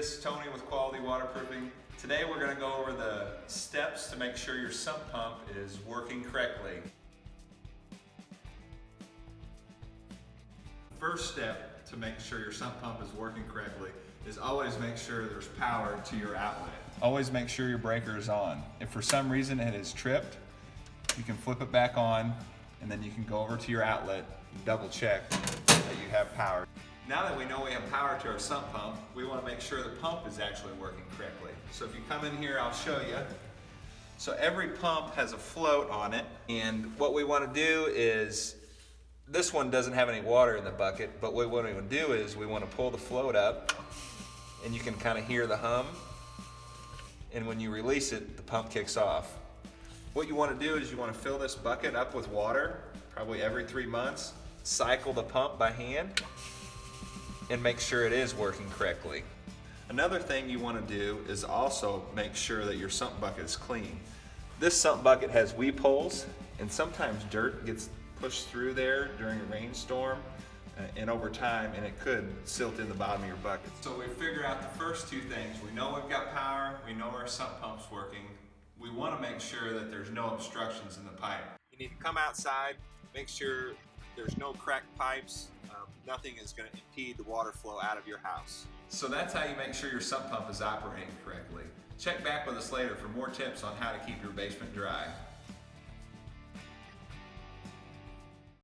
this is Tony with Quality Waterproofing. Today we're going to go over the steps to make sure your sump pump is working correctly. First step to make sure your sump pump is working correctly is always make sure there's power to your outlet. Always make sure your breaker is on. If for some reason it is tripped, you can flip it back on and then you can go over to your outlet and double check that you have power. Now that we know we have power to our sump pump, we want to make sure the pump is actually working correctly. So if you come in here, I'll show you. So every pump has a float on it, and what we want to do is, this one doesn't have any water in the bucket, but what we want to do is we want to pull the float up, and you can kind of hear the hum, and when you release it, the pump kicks off. What you want to do is you want to fill this bucket up with water, probably every 3 months, cycle the pump by hand, and make sure it is working correctly. Another thing you want to do is also make sure that your sump bucket is clean. This sump bucket has weep holes, and sometimes dirt gets pushed through there during a rainstorm and over time, and it could silt in the bottom of your bucket. So we figure out the first two things. We know we've got power, we know our sump pump's working. We want to make sure that there's no obstructions in the pipe. You need to come outside, make sure there's no cracked pipes, nothing is going to impede the water flow out of your house. So that's how you make sure your sump pump is operating correctly. Check back with us later for more tips on how to keep your basement dry.